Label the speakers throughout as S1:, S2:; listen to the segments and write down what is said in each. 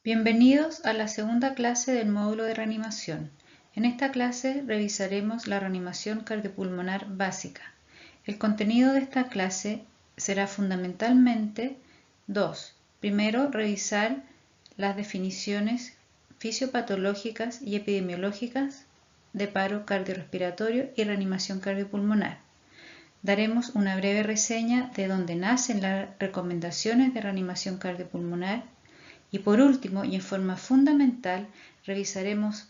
S1: Bienvenidos a la segunda clase del módulo de reanimación. En esta clase revisaremos la reanimación cardiopulmonar básica. El contenido de esta clase será fundamentalmente dos. Primero, revisar las definiciones fisiopatológicas y epidemiológicas de paro cardiorrespiratorio y reanimación cardiopulmonar. Daremos una breve reseña de dónde nacen las recomendaciones de reanimación cardiopulmonar. Y por último, y en forma fundamental, revisaremos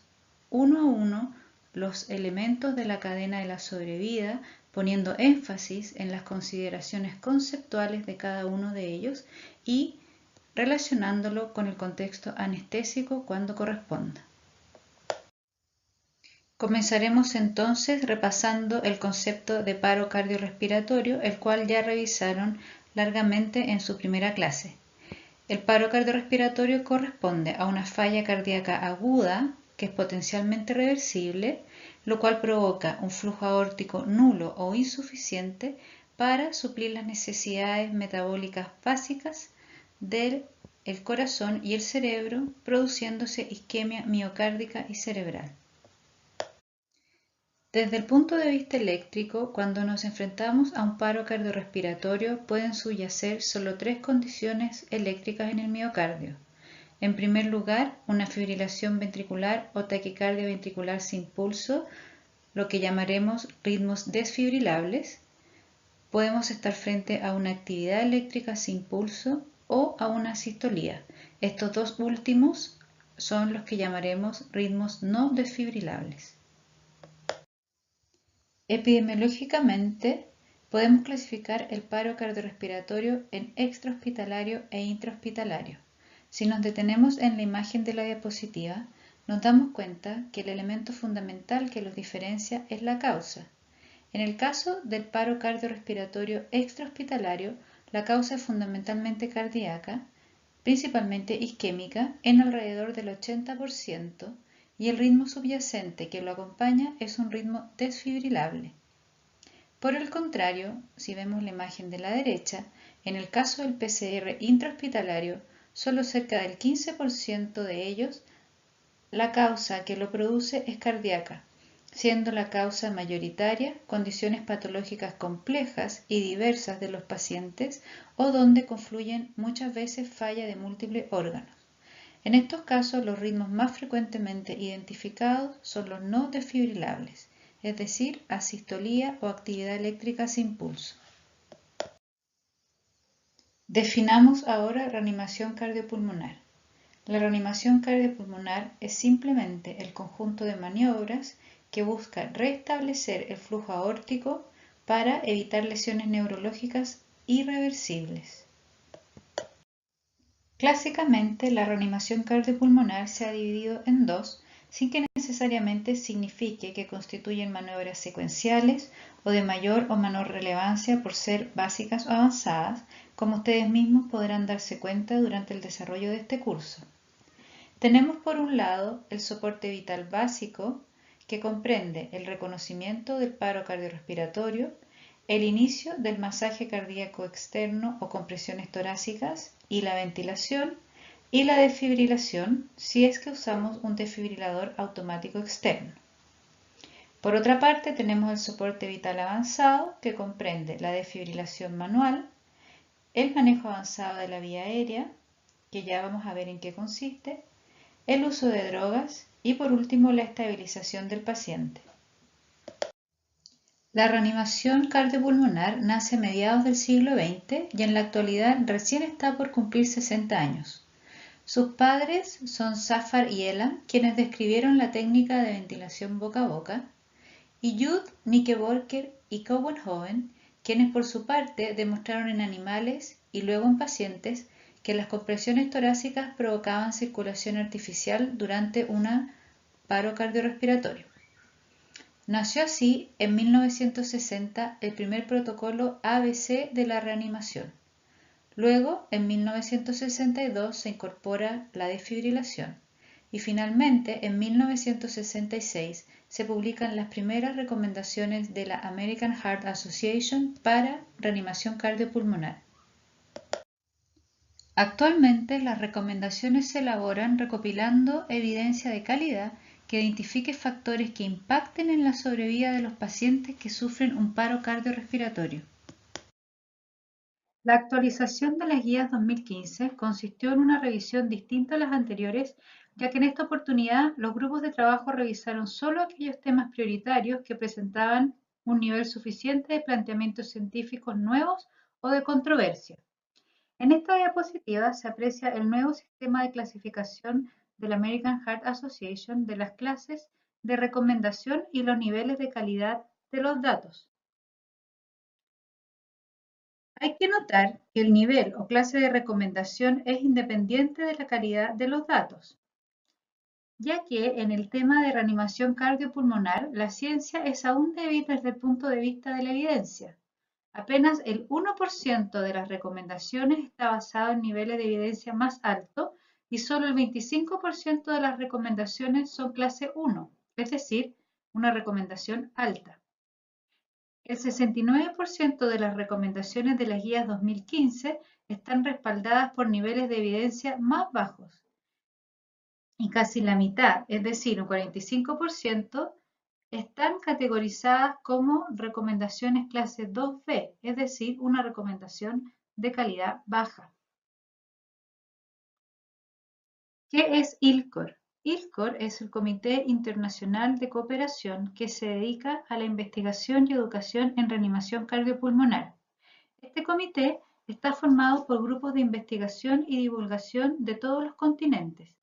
S1: uno a uno los elementos de la cadena de la sobrevida, poniendo énfasis en las consideraciones conceptuales de cada uno de ellos y relacionándolo con el contexto anestésico cuando corresponda. Comenzaremos entonces repasando el concepto de paro cardiorrespiratorio, el cual ya revisaron largamente en su primera clase. El paro cardiorrespiratorio corresponde a una falla cardíaca aguda que es potencialmente reversible, lo cual provoca un flujo aórtico nulo o insuficiente para suplir las necesidades metabólicas básicas del corazón y el cerebro, produciéndose isquemia miocárdica y cerebral. Desde el punto de vista eléctrico, cuando nos enfrentamos a un paro cardiorrespiratorio, pueden subyacer solo tres condiciones eléctricas en el miocardio. En primer lugar, una fibrilación ventricular o taquicardia ventricular sin pulso, lo que llamaremos ritmos desfibrilables. Podemos estar frente a una actividad eléctrica sin pulso o a una asistolía. Estos dos últimos son los que llamaremos ritmos no desfibrilables. Epidemiológicamente, podemos clasificar el paro cardiorrespiratorio en extrahospitalario e intrahospitalario. Si nos detenemos en la imagen de la diapositiva, nos damos cuenta que el elemento fundamental que los diferencia es la causa. En el caso del paro cardiorrespiratorio extrahospitalario, la causa es fundamentalmente cardíaca, principalmente isquémica, en alrededor del 80%, y el ritmo subyacente que lo acompaña es un ritmo desfibrilable. Por el contrario, si vemos la imagen de la derecha, en el caso del PCR intrahospitalario, solo cerca del 15% de ellos, la causa que lo produce es cardíaca, siendo la causa mayoritaria condiciones patológicas complejas y diversas de los pacientes o donde confluyen muchas veces falla de múltiples órganos. En estos casos, los ritmos más frecuentemente identificados son los no desfibrilables, es decir, asistolía o actividad eléctrica sin pulso. Definamos ahora reanimación cardiopulmonar. La reanimación cardiopulmonar es simplemente el conjunto de maniobras que busca restablecer el flujo aórtico para evitar lesiones neurológicas irreversibles. Clásicamente, la reanimación cardiopulmonar se ha dividido en dos, sin que necesariamente signifique que constituyen maniobras secuenciales o de mayor o menor relevancia por ser básicas o avanzadas, como ustedes mismos podrán darse cuenta durante el desarrollo de este curso. Tenemos por un lado el soporte vital básico, que comprende el reconocimiento del paro cardiorrespiratorio, el inicio del masaje cardíaco externo o compresiones torácicas y la ventilación, y la desfibrilación si es que usamos un desfibrilador automático externo. Por otra parte, tenemos el soporte vital avanzado, que comprende la desfibrilación manual, el manejo avanzado de la vía aérea, que ya vamos a ver en qué consiste, el uso de drogas y por último la estabilización del paciente. La reanimación cardiopulmonar nace a mediados del siglo XX y en la actualidad recién está por cumplir 60 años. Sus padres son Safar y Elam, quienes describieron la técnica de ventilación boca a boca, y Judd, Nickeborcker y Couwenhoven, quienes por su parte demostraron en animales y luego en pacientes que las compresiones torácicas provocaban circulación artificial durante un paro cardiorrespiratorio. Nació así en 1960 el primer protocolo ABC de la reanimación. Luego, en 1962, se incorpora la desfibrilación y finalmente, en 1966, se publican las primeras recomendaciones de la American Heart Association para reanimación cardiopulmonar. Actualmente, las recomendaciones se elaboran recopilando evidencia de calidad que identifique factores que impacten en la sobrevida de los pacientes que sufren un paro cardiorrespiratorio. La actualización de las guías 2015 consistió en una revisión distinta a las anteriores, ya que en esta oportunidad los grupos de trabajo revisaron solo aquellos temas prioritarios que presentaban un nivel suficiente de planteamientos científicos nuevos o de controversia. En esta diapositiva se aprecia el nuevo sistema de clasificación de la American Heart Association de las clases de recomendación y los niveles de calidad de los datos. Hay que notar que el nivel o clase de recomendación es independiente de la calidad de los datos, ya que en el tema de reanimación cardiopulmonar la ciencia es aún débil desde el punto de vista de la evidencia. Apenas el 1% de las recomendaciones está basado en niveles de evidencia más altos y solo el 25% de las recomendaciones son clase 1, es decir, una recomendación alta. El 69% de las recomendaciones de las guías 2015 están respaldadas por niveles de evidencia más bajos y casi la mitad, es decir, un 45%, están categorizadas como recomendaciones clase 2B, es decir, una recomendación de calidad baja. ¿Qué es ILCOR? ILCOR es el Comité Internacional de Cooperación que se dedica a la investigación y educación en reanimación cardiopulmonar. Este comité está formado por grupos de investigación y divulgación de todos los continentes.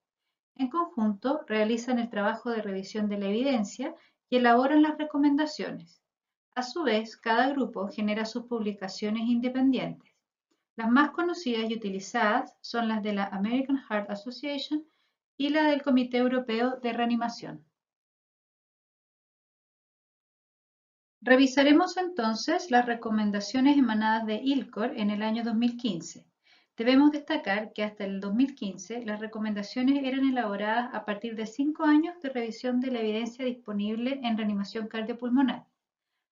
S1: En conjunto, realizan el trabajo de revisión de la evidencia y elaboran las recomendaciones. A su vez, cada grupo genera sus publicaciones independientes. Las más conocidas y utilizadas son las de la American Heart Association y la del Comité Europeo de Reanimación. Revisaremos entonces las recomendaciones emanadas de ILCOR en el año 2015. Debemos destacar que hasta el 2015 las recomendaciones eran elaboradas a partir de 5 años de revisión de la evidencia disponible en reanimación cardiopulmonar.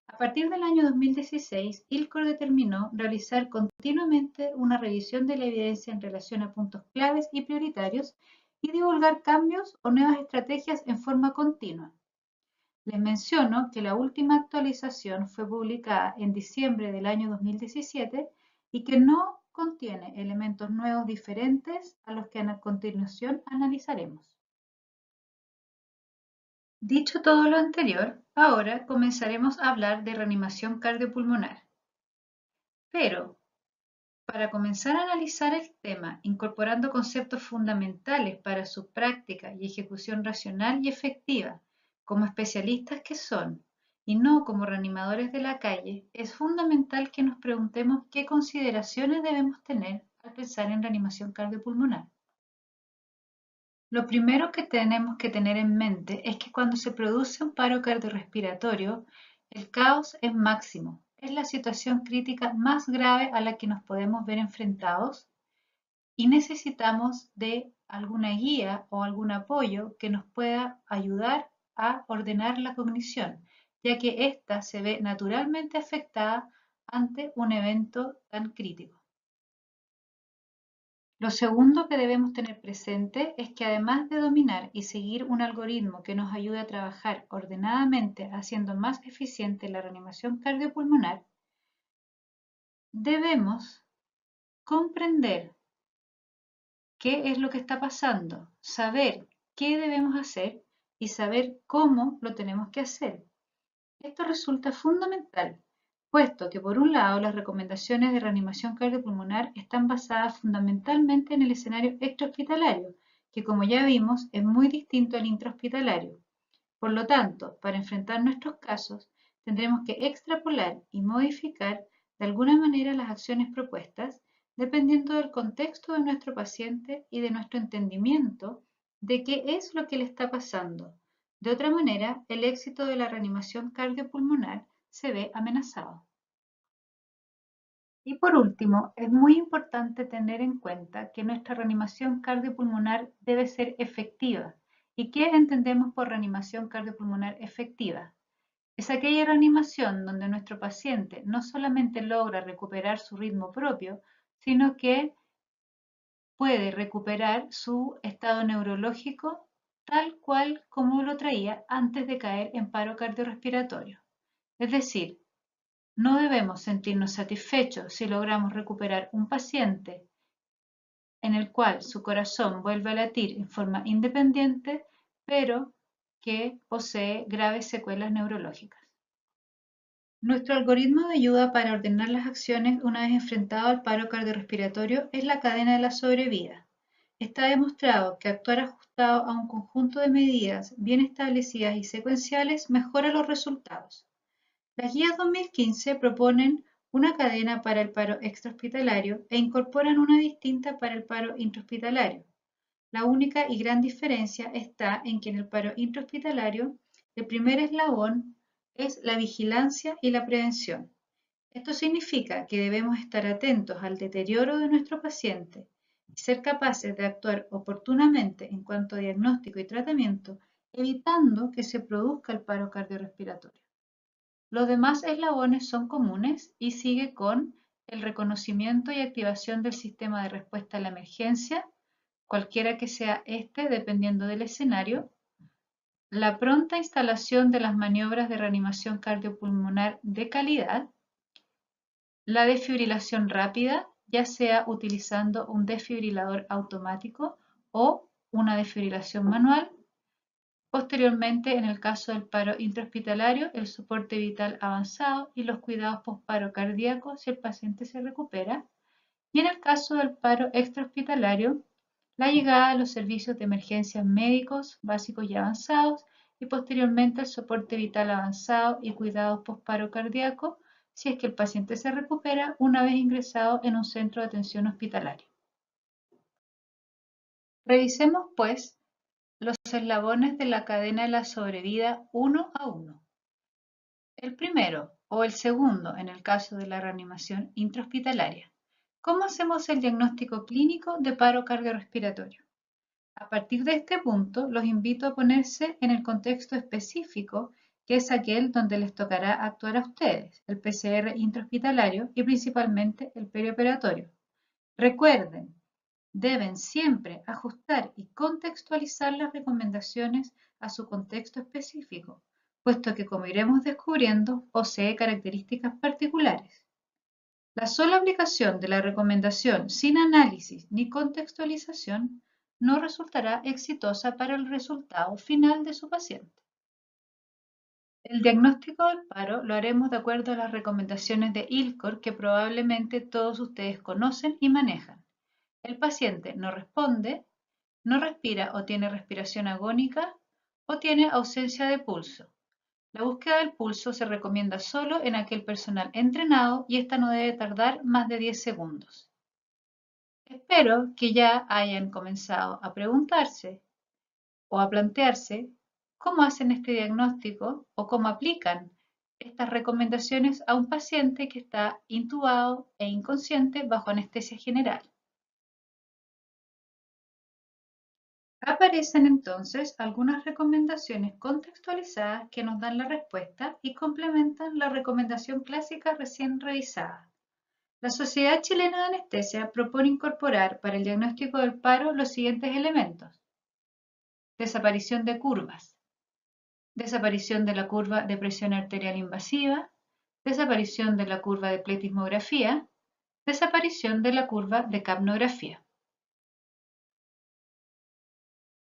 S1: A partir del año 2016, ILCOR determinó realizar continuamente una revisión de la evidencia en relación a puntos claves y prioritarios y divulgar cambios o nuevas estrategias en forma continua. Les menciono que la última actualización fue publicada en diciembre del año 2017 y que no contiene elementos nuevos diferentes a los que a continuación analizaremos. Dicho todo lo anterior, ahora comenzaremos a hablar de reanimación cardiopulmonar. Pero, para comenzar a analizar el tema, incorporando conceptos fundamentales para su práctica y ejecución racional y efectiva, como especialistas que son, y no como reanimadores de la calle, es fundamental que nos preguntemos qué consideraciones debemos tener al pensar en reanimación cardiopulmonar. Lo primero que tenemos que tener en mente es que cuando se produce un paro cardiorrespiratorio, el caos es máximo. Es la situación crítica más grave a la que nos podemos ver enfrentados y necesitamos de alguna guía o algún apoyo que nos pueda ayudar a ordenar la cognición, ya que ésta se ve naturalmente afectada ante un evento tan crítico. Lo segundo que debemos tener presente es que además de dominar y seguir un algoritmo que nos ayude a trabajar ordenadamente haciendo más eficiente la reanimación cardiopulmonar, debemos comprender qué es lo que está pasando, saber qué debemos hacer y saber cómo lo tenemos que hacer. Esto resulta fundamental, puesto que por un lado las recomendaciones de reanimación cardiopulmonar están basadas fundamentalmente en el escenario extrahospitalario, que como ya vimos es muy distinto al intrahospitalario. Por lo tanto, para enfrentar nuestros casos, tendremos que extrapolar y modificar de alguna manera las acciones propuestas, dependiendo del contexto de nuestro paciente y de nuestro entendimiento de qué es lo que le está pasando. De otra manera, el éxito de la reanimación cardiopulmonar se ve amenazado. Y por último, es muy importante tener en cuenta que nuestra reanimación cardiopulmonar debe ser efectiva. ¿Y qué entendemos por reanimación cardiopulmonar efectiva? Es aquella reanimación donde nuestro paciente no solamente logra recuperar su ritmo propio, sino que puede recuperar su estado neurológico tal cual como lo traía antes de caer en paro cardiorrespiratorio. Es decir, no debemos sentirnos satisfechos si logramos recuperar un paciente en el cual su corazón vuelve a latir en forma independiente, pero que posee graves secuelas neurológicas. Nuestro algoritmo de ayuda para ordenar las acciones una vez enfrentado al paro cardiorrespiratorio es la cadena de la sobrevida. Está demostrado que actuar ajustado a un conjunto de medidas bien establecidas y secuenciales mejora los resultados. Las guías 2015 proponen una cadena para el paro extrahospitalario e incorporan una distinta para el paro intrahospitalario. La única y gran diferencia está en que en el paro intrahospitalario el primer eslabón es la vigilancia y la prevención. Esto significa que debemos estar atentos al deterioro de nuestro paciente y ser capaces de actuar oportunamente en cuanto a diagnóstico y tratamiento, evitando que se produzca el paro cardiorrespiratorio. Los demás eslabones son comunes y sigue con el reconocimiento y activación del sistema de respuesta a la emergencia, cualquiera que sea este dependiendo del escenario, la pronta instalación de las maniobras de reanimación cardiopulmonar de calidad, la desfibrilación rápida, ya sea utilizando un desfibrilador automático o una desfibrilación manual. Posteriormente, en el caso del paro intrahospitalario, el soporte vital avanzado y los cuidados postparo cardíaco si el paciente se recupera. Y en el caso del paro extrahospitalario, la llegada a los servicios de emergencias médicos básicos y avanzados y posteriormente el soporte vital avanzado y cuidados postparo cardíaco si es que el paciente se recupera una vez ingresado en un centro de atención hospitalario. Revisemos, pues, los eslabones de la cadena de la sobrevida uno a uno. El primero o el segundo en el caso de la reanimación intrahospitalaria. ¿Cómo hacemos el diagnóstico clínico de paro cardiorrespiratorio? A partir de este punto, los invito a ponerse en el contexto específico, que es aquel donde les tocará actuar a ustedes, el PCR intrahospitalario y principalmente el perioperatorio. Recuerden, deben siempre ajustar y contextualizar las recomendaciones a su contexto específico, puesto que, como iremos descubriendo, posee características particulares. La sola aplicación de la recomendación sin análisis ni contextualización no resultará exitosa para el resultado final de su paciente. El diagnóstico del paro lo haremos de acuerdo a las recomendaciones de ILCOR que probablemente todos ustedes conocen y manejan. El paciente no responde, no respira o tiene respiración agónica o tiene ausencia de pulso. La búsqueda del pulso se recomienda solo en aquel personal entrenado y esta no debe tardar más de 10 segundos. Espero que ya hayan comenzado a preguntarse o a plantearse cómo hacen este diagnóstico o cómo aplican estas recomendaciones a un paciente que está intubado e inconsciente bajo anestesia general. Aparecen entonces algunas recomendaciones contextualizadas que nos dan la respuesta y complementan la recomendación clásica recién revisada. La Sociedad Chilena de Anestesia propone incorporar para el diagnóstico del paro los siguientes elementos. Desaparición de curvas. Desaparición de la curva de presión arterial invasiva. Desaparición de la curva de pletismografía. Desaparición de la curva de capnografía.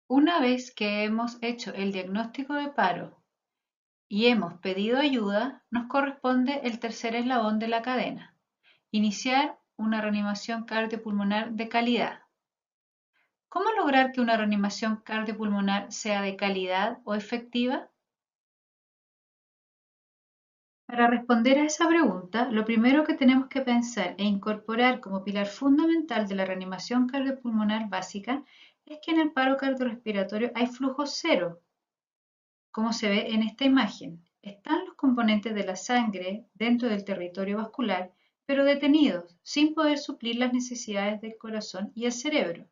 S1: Una vez que hemos hecho el diagnóstico de paro y hemos pedido ayuda, nos corresponde el tercer eslabón de la cadena, iniciar una reanimación cardiopulmonar de calidad. ¿Cómo lograr que una reanimación cardiopulmonar sea de calidad o efectiva? Para responder a esa pregunta, lo primero que tenemos que pensar e incorporar como pilar fundamental de la reanimación cardiopulmonar básica es que en el paro cardiorrespiratorio hay flujo cero, como se ve en esta imagen. Están los componentes de la sangre dentro del territorio vascular, pero detenidos, sin poder suplir las necesidades del corazón y el cerebro.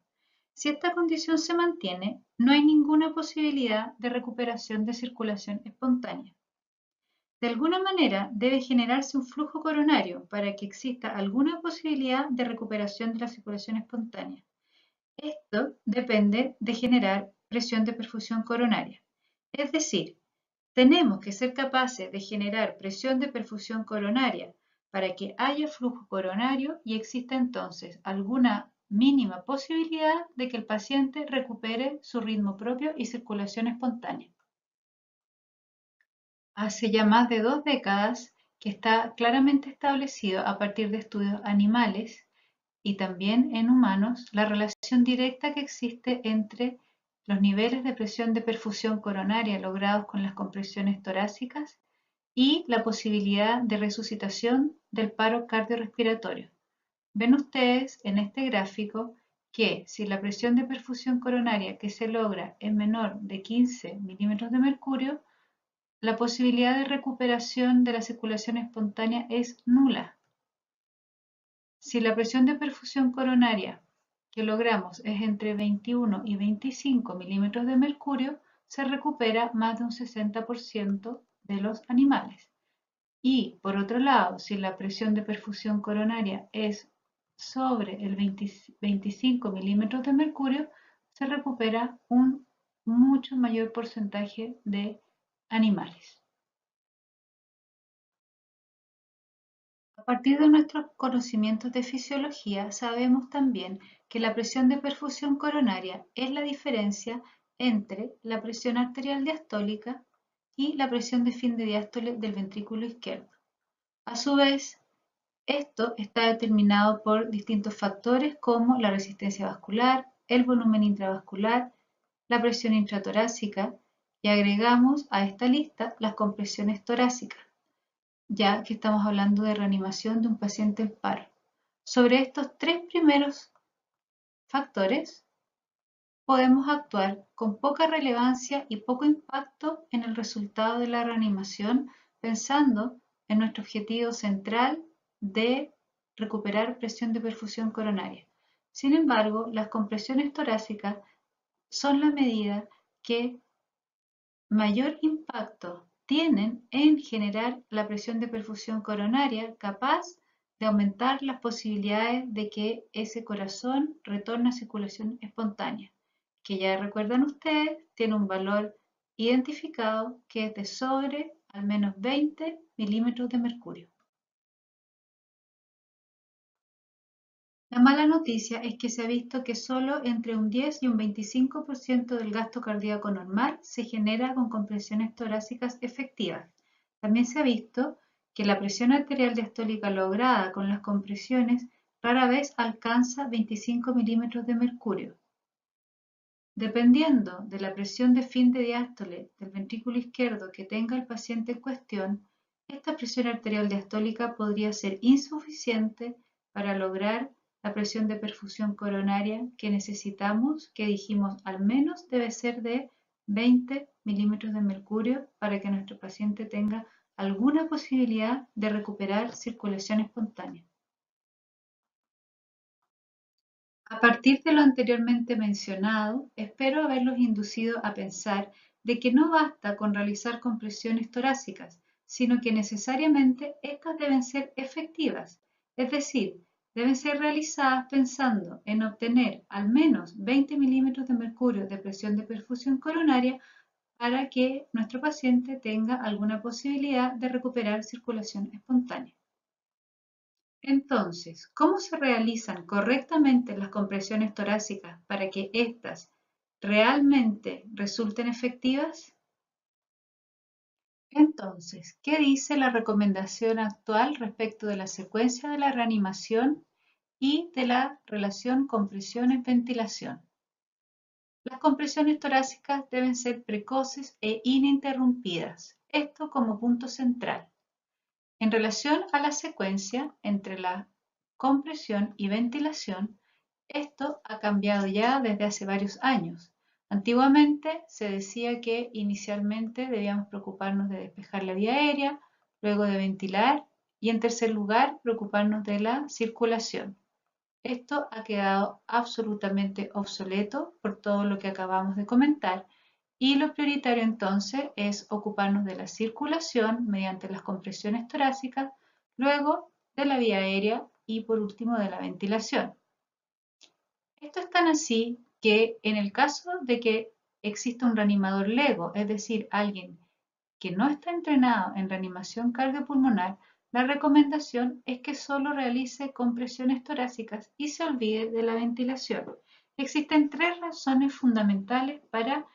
S1: Si esta condición se mantiene, no hay ninguna posibilidad de recuperación de circulación espontánea. De alguna manera debe generarse un flujo coronario para que exista alguna posibilidad de recuperación de la circulación espontánea. Esto depende de generar presión de perfusión coronaria. Es decir, tenemos que ser capaces de generar presión de perfusión coronaria para que haya flujo coronario y exista entonces alguna mínima posibilidad de que el paciente recupere su ritmo propio y circulación espontánea. Hace ya más de 2 décadas que está claramente establecido a partir de estudios animales y también en humanos la relación directa que existe entre los niveles de presión de perfusión coronaria logrados con las compresiones torácicas y la posibilidad de resucitación del paro cardiorrespiratorio. Ven ustedes en este gráfico que si la presión de perfusión coronaria que se logra es menor de 15 milímetros de mercurio, la posibilidad de recuperación de la circulación espontánea es nula. Si la presión de perfusión coronaria que logramos es entre 21 y 25 milímetros de mercurio, se recupera más de un 60% de los animales. Y, por otro lado, si la presión de perfusión coronaria es sobre el 25 milímetros de mercurio, se recupera un mucho mayor porcentaje de animales. A partir de nuestros conocimientos de fisiología, sabemos también que la presión de perfusión coronaria es la diferencia entre la presión arterial diastólica y la presión de fin de diástole del ventrículo izquierdo. A su vez, esto está determinado por distintos factores como la resistencia vascular, el volumen intravascular, la presión intratorácica y agregamos a esta lista las compresiones torácicas, ya que estamos hablando de reanimación de un paciente en paro. Sobre estos 3 primeros factores podemos actuar con poca relevancia y poco impacto en el resultado de la reanimación, pensando en nuestro objetivo central de recuperar presión de perfusión coronaria. Sin embargo, las compresiones torácicas son la medida que mayor impacto tienen en generar la presión de perfusión coronaria capaz de aumentar las posibilidades de que ese corazón retorne a circulación espontánea, que ya recuerdan ustedes, tiene un valor identificado que es de sobre al menos 20 milímetros de mercurio. La mala noticia es que se ha visto que solo entre un 10 y un 25% del gasto cardíaco normal se genera con compresiones torácicas efectivas. También se ha visto que la presión arterial diastólica lograda con las compresiones rara vez alcanza 25 milímetros de mercurio. Dependiendo de la presión de fin de diástole del ventrículo izquierdo que tenga el paciente en cuestión, esta presión arterial diastólica podría ser insuficiente para lograr la presión de perfusión coronaria que necesitamos, que dijimos al menos debe ser de 20 milímetros de mercurio para que nuestro paciente tenga alguna posibilidad de recuperar circulación espontánea. A partir de lo anteriormente mencionado, espero haberlos inducido a pensar de que no basta con realizar compresiones torácicas, sino que necesariamente estas deben ser efectivas, es decir, deben ser realizadas pensando en obtener al menos 20 milímetros de mercurio de presión de perfusión coronaria para que nuestro paciente tenga alguna posibilidad de recuperar circulación espontánea. Entonces, ¿cómo se realizan correctamente las compresiones torácicas para que éstas realmente resulten efectivas? Entonces, ¿qué dice la recomendación actual respecto de la secuencia de la reanimación y de la relación compresiones-ventilación? Las compresiones torácicas deben ser precoces e ininterrumpidas, esto como punto central. En relación a la secuencia entre la compresión y ventilación, esto ha cambiado ya desde hace varios años. Antiguamente se decía que inicialmente debíamos preocuparnos de despejar la vía aérea, luego de ventilar y en tercer lugar preocuparnos de la circulación. Esto ha quedado absolutamente obsoleto por todo lo que acabamos de comentar y lo prioritario entonces es ocuparnos de la circulación mediante las compresiones torácicas, luego de la vía aérea y por último de la ventilación. Esto es tan así que en el caso de que exista un reanimador lego, es decir, alguien que no está entrenado en reanimación cardiopulmonar, la recomendación es que solo realice compresiones torácicas y se olvide de la ventilación. Existen tres razones fundamentales para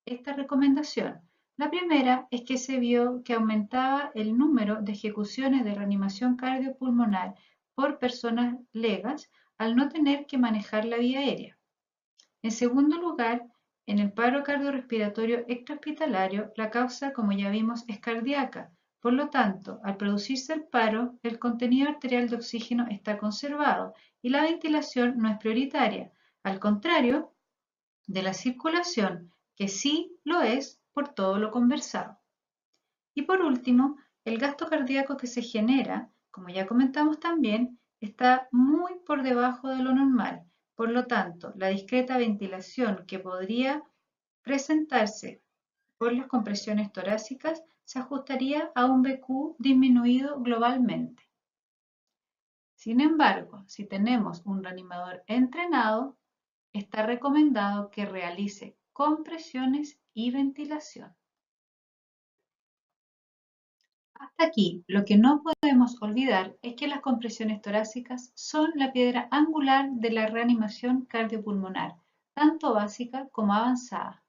S1: esta recomendación. La primera es que se vio que aumentaba el número de ejecuciones de reanimación cardiopulmonar por personas legas al no tener que manejar la vía aérea. En segundo lugar, en el paro cardiorrespiratorio extrahospitalario, la causa, como ya vimos, es cardíaca. Por lo tanto, al producirse el paro, el contenido arterial de oxígeno está conservado y la ventilación no es prioritaria, al contrario de la circulación, que sí lo es por todo lo conversado. Y por último, el gasto cardíaco que se genera, como ya comentamos también, está muy por debajo de lo normal. Por lo tanto, la discreta ventilación que podría presentarse por las compresiones torácicas se ajustaría a un BQ disminuido globalmente. Sin embargo, si tenemos un reanimador entrenado, está recomendado que realice compresiones y ventilación. Hasta aquí, lo que no podemos olvidar es que las compresiones torácicas son la piedra angular de la reanimación cardiopulmonar, tanto básica como avanzada.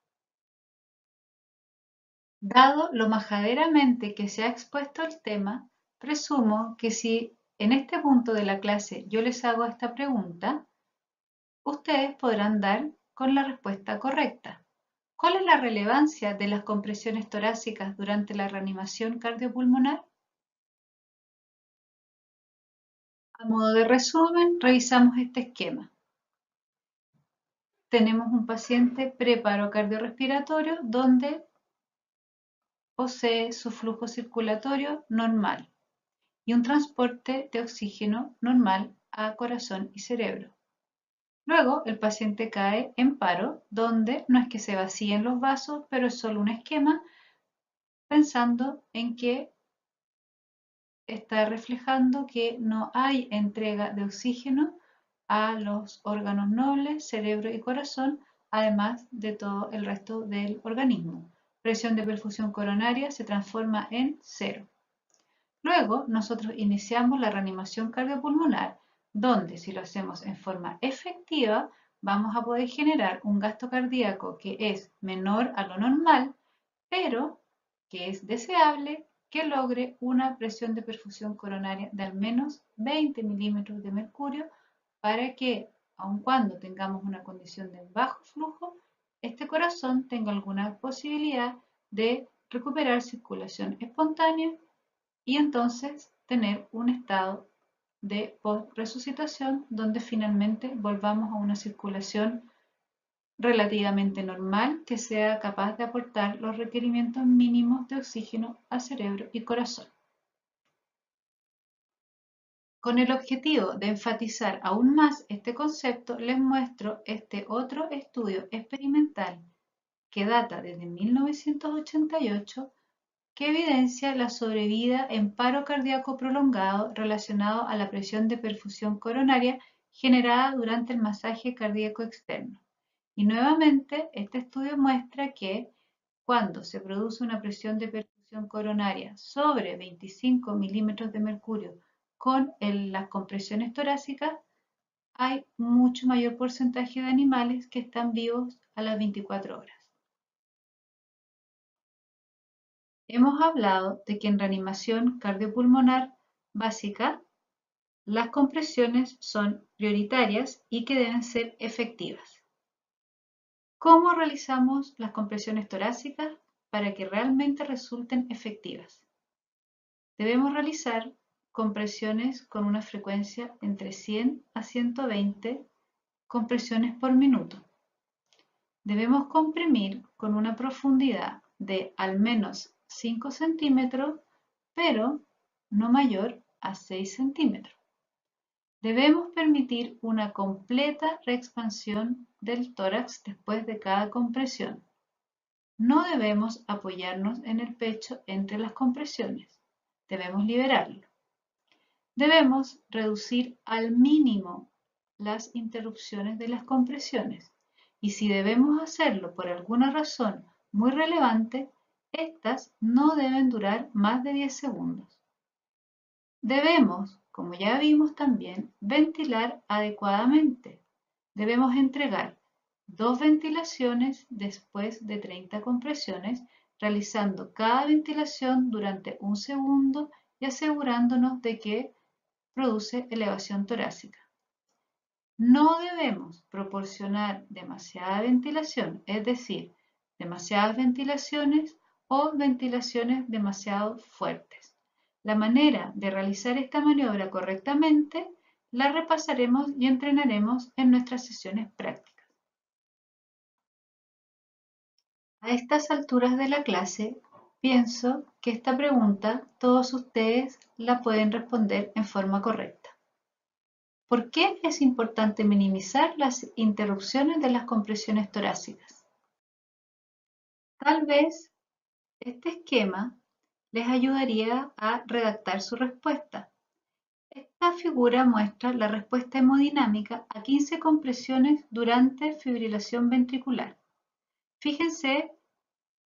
S1: Dado lo majaderamente que se ha expuesto el tema, presumo que si en este punto de la clase yo les hago esta pregunta, ustedes podrán dar con la respuesta correcta. ¿Cuál es la relevancia de las compresiones torácicas durante la reanimación cardiopulmonar? A modo de resumen, revisamos este esquema. Tenemos un paciente preparo cardiorrespiratorio donde posee su flujo circulatorio normal y un transporte de oxígeno normal a corazón y cerebro. Luego, el paciente cae en paro, donde no es que se vacíen los vasos, pero es solo un esquema, pensando en que está reflejando que no hay entrega de oxígeno a los órganos nobles, cerebro y corazón, además de todo el resto del organismo. Presión de perfusión coronaria se transforma en 0. Luego, nosotros iniciamos la reanimación cardiopulmonar, donde si lo hacemos en forma efectiva, vamos a poder generar un gasto cardíaco que es menor a lo normal, pero que es deseable que logre una presión de perfusión coronaria de al menos 20 milímetros de mercurio para que, aun cuando tengamos una condición de bajo flujo, este corazón tenga alguna posibilidad de recuperar circulación espontánea y entonces tener un estado de post-resucitación donde finalmente volvamos a una circulación relativamente normal que sea capaz de aportar los requerimientos mínimos de oxígeno a cerebro y corazón. Con el objetivo de enfatizar aún más este concepto, les muestro este otro estudio experimental que data desde 1988 que evidencia la sobrevida en paro cardíaco prolongado relacionado a la presión de perfusión coronaria generada durante el masaje cardíaco externo. Y nuevamente, este estudio muestra que cuando se produce una presión de perfusión coronaria sobre 25 milímetros de mercurio con las compresiones torácicas, hay mucho mayor porcentaje de animales que están vivos a las 24 horas. Hemos hablado de que en reanimación cardiopulmonar básica las compresiones son prioritarias y que deben ser efectivas. ¿Cómo realizamos las compresiones torácicas para que realmente resulten efectivas? Debemos realizar compresiones con una frecuencia entre 100 a 120 compresiones por minuto. Debemos comprimir con una profundidad de al menos 5 centímetros, pero no mayor a 6 centímetros. Debemos permitir una completa reexpansión del tórax después de cada compresión. No debemos apoyarnos en el pecho entre las compresiones. Debemos liberarlo. Debemos reducir al mínimo las interrupciones de las compresiones y si debemos hacerlo por alguna razón muy relevante, estas no deben durar más de 10 segundos. Debemos, como ya vimos también, ventilar adecuadamente. Debemos entregar 2 ventilaciones después de 30 compresiones, realizando cada ventilación durante 1 segundo y asegurándonos de que produce elevación torácica. No debemos proporcionar demasiada ventilación, es decir, demasiadas ventilaciones o ventilaciones demasiado fuertes. La manera de realizar esta maniobra correctamente la repasaremos y entrenaremos en nuestras sesiones prácticas. A estas alturas de la clase, pienso que esta pregunta todos ustedes la pueden responder en forma correcta. ¿Por qué es importante minimizar las interrupciones de las compresiones torácicas? Tal vez este esquema les ayudaría a redactar su respuesta. Esta figura muestra la respuesta hemodinámica a 15 compresiones durante fibrilación ventricular. Fíjense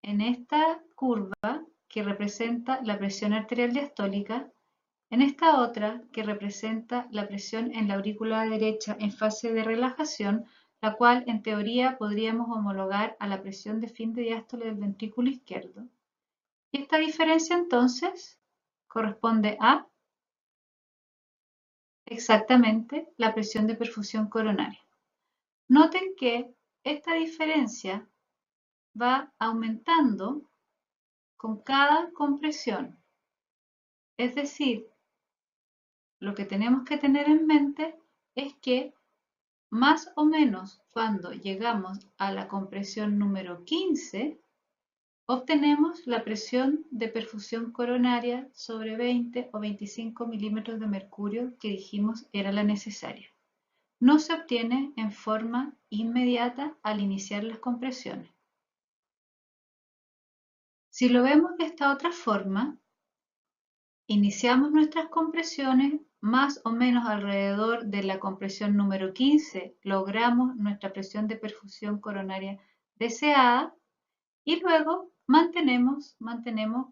S1: en esta curva que representa la presión arterial diastólica, en esta otra que representa la presión en la aurícula derecha en fase de relajación, la cual en teoría podríamos homologar a la presión de fin de diástole del ventrículo izquierdo. Y esta diferencia entonces corresponde a exactamente la presión de perfusión coronaria. Noten que esta diferencia va aumentando con cada compresión. Es decir, lo que tenemos que tener en mente es que más o menos cuando llegamos a la compresión número 15, obtenemos la presión de perfusión coronaria sobre 20 o 25 milímetros de mercurio que dijimos era la necesaria. No se obtiene en forma inmediata al iniciar las compresiones. Si lo vemos de esta otra forma, iniciamos nuestras compresiones más o menos alrededor de la compresión número 15, logramos nuestra presión de perfusión coronaria deseada y luego mantenemos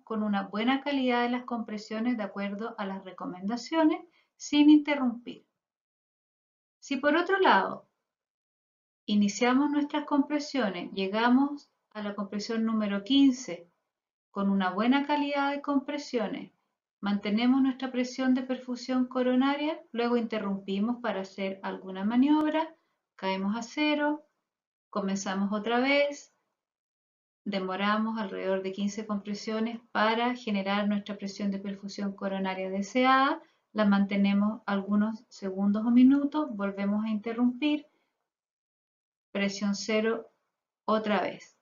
S1: con una buena calidad de las compresiones de acuerdo a las recomendaciones sin interrumpir. Si por otro lado iniciamos nuestras compresiones, llegamos a la compresión número 15 con una buena calidad de compresiones, mantenemos nuestra presión de perfusión coronaria, luego interrumpimos para hacer alguna maniobra, caemos a cero, comenzamos otra vez, demoramos alrededor de 15 compresiones para generar nuestra presión de perfusión coronaria deseada, la mantenemos algunos segundos o minutos, volvemos a interrumpir, presión cero otra vez.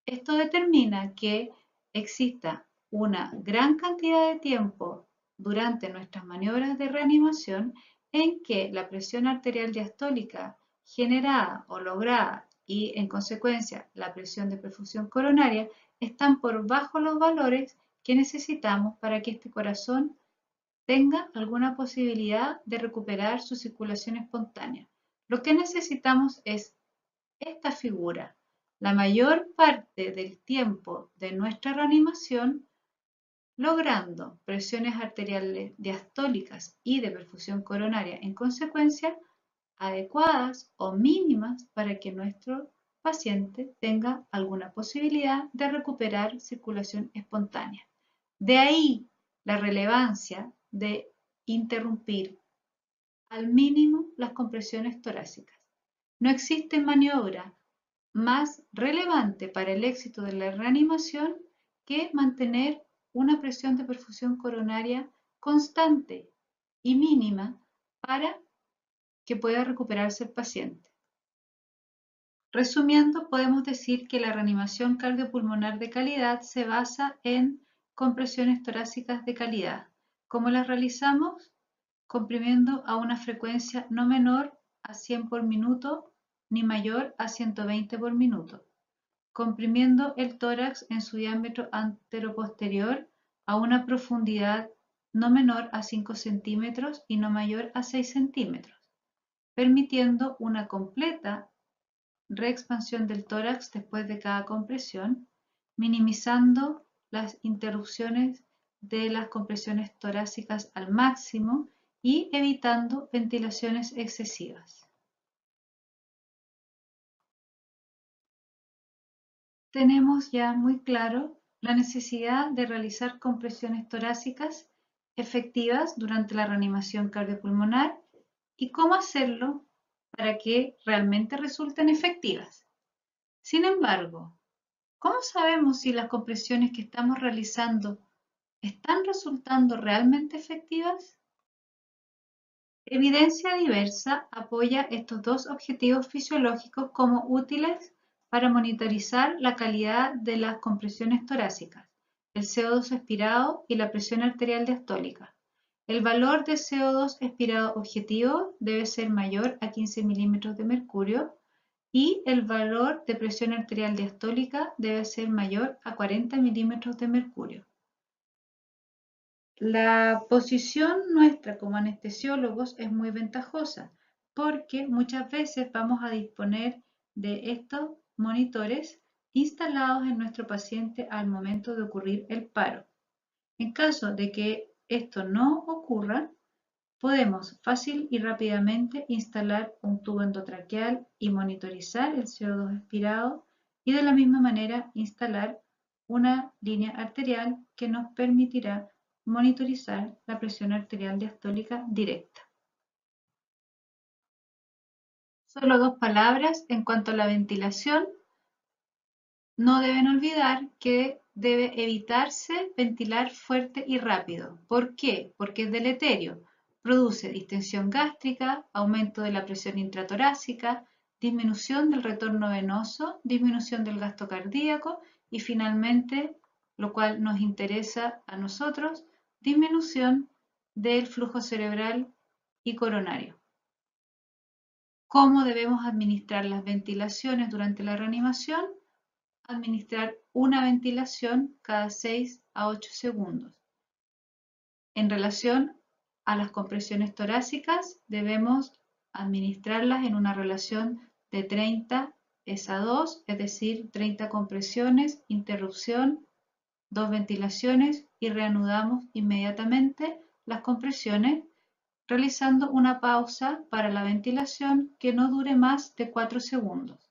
S1: Esto determina que exista una gran cantidad de tiempo durante nuestras maniobras de reanimación en que la presión arterial diastólica generada o lograda y en consecuencia la presión de perfusión coronaria están por bajo los valores que necesitamos para que este corazón tenga alguna posibilidad de recuperar su circulación espontánea. Lo que necesitamos es esta figura. La mayor parte del tiempo de nuestra reanimación logrando presiones arteriales diastólicas y de perfusión coronaria en consecuencia adecuadas o mínimas para que nuestro paciente tenga alguna posibilidad de recuperar circulación espontánea. De ahí la relevancia de interrumpir al mínimo las compresiones torácicas. No existe maniobra más relevante para el éxito de la reanimación que mantener una presión de perfusión coronaria constante y mínima para que pueda recuperarse el paciente. Resumiendo, podemos decir que la reanimación cardiopulmonar de calidad se basa en compresiones torácicas de calidad. ¿Cómo las realizamos? Comprimiendo a una frecuencia no menor a 100 por minuto ni mayor a 120 por minuto, comprimiendo el tórax en su diámetro anteroposterior a una profundidad no menor a 5 centímetros y no mayor a 6 centímetros, permitiendo una completa reexpansión del tórax después de cada compresión, minimizando las interrupciones de las compresiones torácicas al máximo y evitando ventilaciones excesivas. Tenemos ya muy claro la necesidad de realizar compresiones torácicas efectivas durante la reanimación cardiopulmonar y cómo hacerlo para que realmente resulten efectivas. Sin embargo, ¿cómo sabemos si las compresiones que estamos realizando están resultando realmente efectivas? Evidencia diversa apoya estos dos objetivos fisiológicos como útiles para monitorizar la calidad de las compresiones torácicas, el CO2 expirado y la presión arterial diastólica. El valor de CO2 expirado objetivo debe ser mayor a 15 milímetros de mercurio y el valor de presión arterial diastólica debe ser mayor a 40 milímetros de mercurio. La posición nuestra como anestesiólogos es muy ventajosa porque muchas veces vamos a disponer de estos monitores instalados en nuestro paciente al momento de ocurrir el paro. En caso de que esto no ocurra, podemos fácil y rápidamente instalar un tubo endotraqueal y monitorizar el CO2 expirado y de la misma manera instalar una línea arterial que nos permitirá monitorizar la presión arterial diastólica directa. Solo dos palabras en cuanto a la ventilación. No deben olvidar que debe evitarse ventilar fuerte y rápido. ¿Por qué? Porque es deleterio. Produce distensión gástrica, aumento de la presión intratorácica, disminución del retorno venoso, disminución del gasto cardíaco y finalmente, lo cual nos interesa a nosotros, disminución del flujo cerebral y coronario. ¿Cómo debemos administrar las ventilaciones durante la reanimación? Administrar una ventilación cada 6 a 8 segundos. En relación a las compresiones torácicas, debemos administrarlas en una relación de 30 es a 2, es decir, 30 compresiones, interrupción, 2 ventilaciones y reanudamos inmediatamente las compresiones realizando una pausa para la ventilación que no dure más de 4 segundos.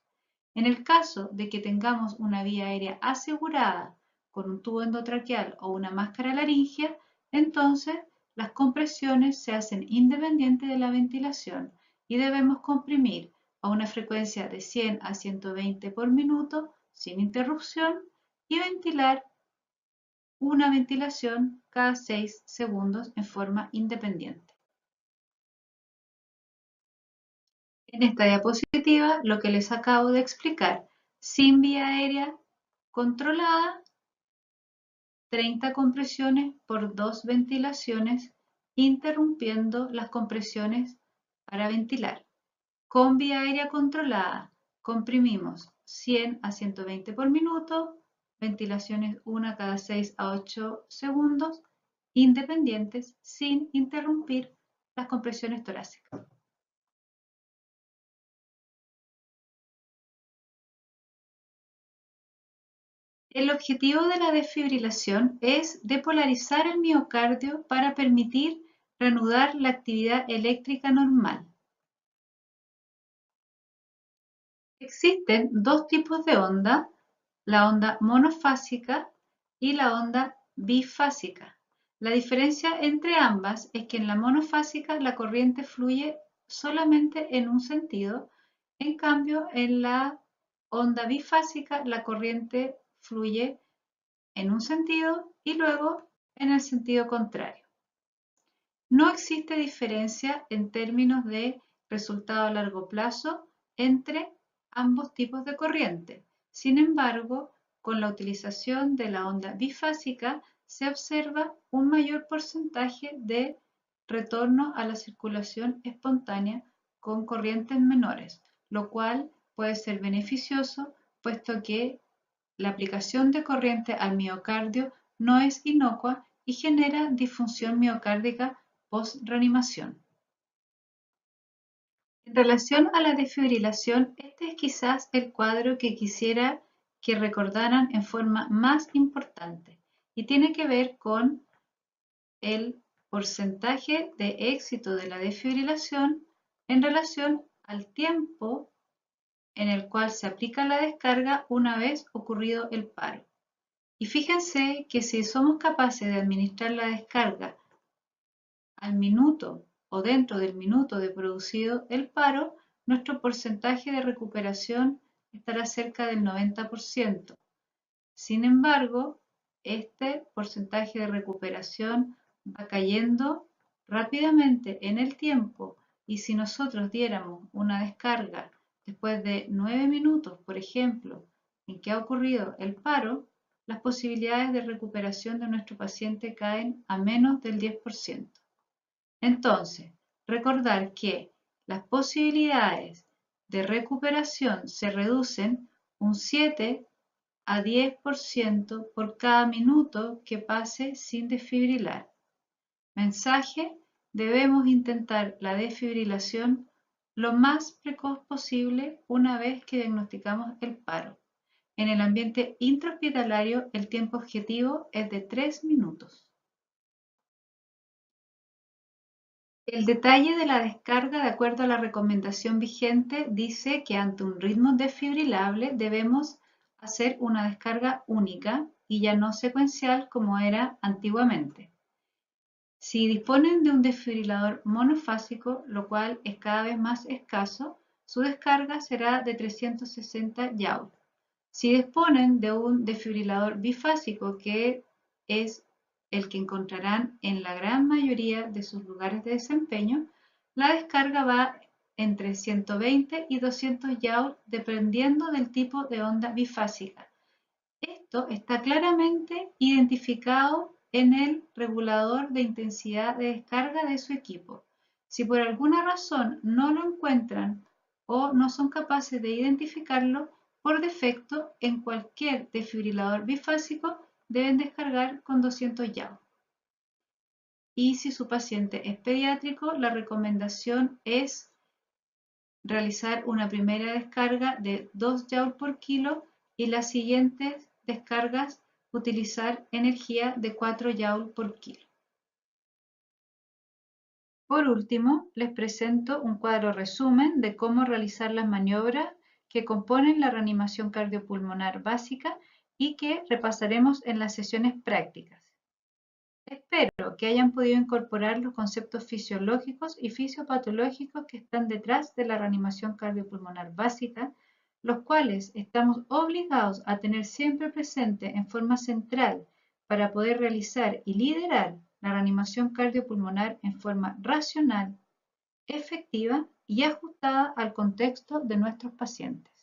S1: En el caso de que tengamos una vía aérea asegurada con un tubo endotraqueal o una máscara laringea, entonces las compresiones se hacen independientes de la ventilación y debemos comprimir a una frecuencia de 100 a 120 por minuto sin interrupción y ventilar una ventilación cada 6 segundos en forma independiente. En esta diapositiva, lo que les acabo de explicar, sin vía aérea controlada, 30 compresiones por 2 ventilaciones, interrumpiendo las compresiones para ventilar. Con vía aérea controlada, comprimimos 100 a 120 por minuto, ventilaciones una cada 6 a 8 segundos, independientes, sin interrumpir las compresiones torácicas. El objetivo de la desfibrilación es depolarizar el miocardio para permitir reanudar la actividad eléctrica normal. Existen dos tipos de onda, la onda monofásica y la onda bifásica. La diferencia entre ambas es que en la monofásica la corriente fluye solamente en un sentido, en cambio en la onda bifásica la corriente fluye en un sentido y luego en el sentido contrario. No existe diferencia en términos de resultado a largo plazo entre ambos tipos de corriente. Sin embargo, con la utilización de la onda bifásica se observa un mayor porcentaje de retorno a la circulación espontánea con corrientes menores, lo cual puede ser beneficioso puesto que la aplicación de corriente al miocardio no es inocua y genera disfunción miocárdica post-reanimación. En relación a la desfibrilación, este es quizás el cuadro que quisiera que recordaran en forma más importante y tiene que ver con el porcentaje de éxito de la desfibrilación en relación al tiempo en el cual se aplica la descarga una vez ocurrido el paro. Y fíjense que si somos capaces de administrar la descarga al minuto o dentro del minuto de producido el paro, nuestro porcentaje de recuperación estará cerca del 90%. Sin embargo, este porcentaje de recuperación va cayendo rápidamente en el tiempo y si nosotros diéramos una descarga después de 9 minutos, por ejemplo, en que ha ocurrido el paro, las posibilidades de recuperación de nuestro paciente caen a menos del 10%. Entonces, recordar que las posibilidades de recuperación se reducen un 7 a 10% por cada minuto que pase sin desfibrilar. Mensaje: debemos intentar la desfibrilación lo más precoz posible una vez que diagnosticamos el paro. En el ambiente intrahospitalario, el tiempo objetivo es de 3 minutos. El detalle de la descarga, de acuerdo a la recomendación vigente, dice que ante un ritmo desfibrilable debemos hacer una descarga única y ya no secuencial como era antiguamente. Si disponen de un desfibrilador monofásico, lo cual es cada vez más escaso, su descarga será de 360 Joule. Si disponen de un desfibrilador bifásico, que es el que encontrarán en la gran mayoría de sus lugares de desempeño, la descarga va entre 120 y 200 Joule dependiendo del tipo de onda bifásica. Esto está claramente identificado en el regulador de intensidad de descarga de su equipo. Si por alguna razón no lo encuentran o no son capaces de identificarlo, por defecto en cualquier desfibrilador bifásico deben descargar con 200 Joule. Y si su paciente es pediátrico, la recomendación es realizar una primera descarga de 2 Joule por kilo y las siguientes descargas utilizar energía de 4 Joule por kilo. Por último, les presento un cuadro resumen de cómo realizar las maniobras que componen la reanimación cardiopulmonar básica y que repasaremos en las sesiones prácticas. Espero que hayan podido incorporar los conceptos fisiológicos y fisiopatológicos que están detrás de la reanimación cardiopulmonar básica, los cuales estamos obligados a tener siempre presente en forma central para poder realizar y liderar la reanimación cardiopulmonar en forma racional, efectiva y ajustada al contexto de nuestros pacientes.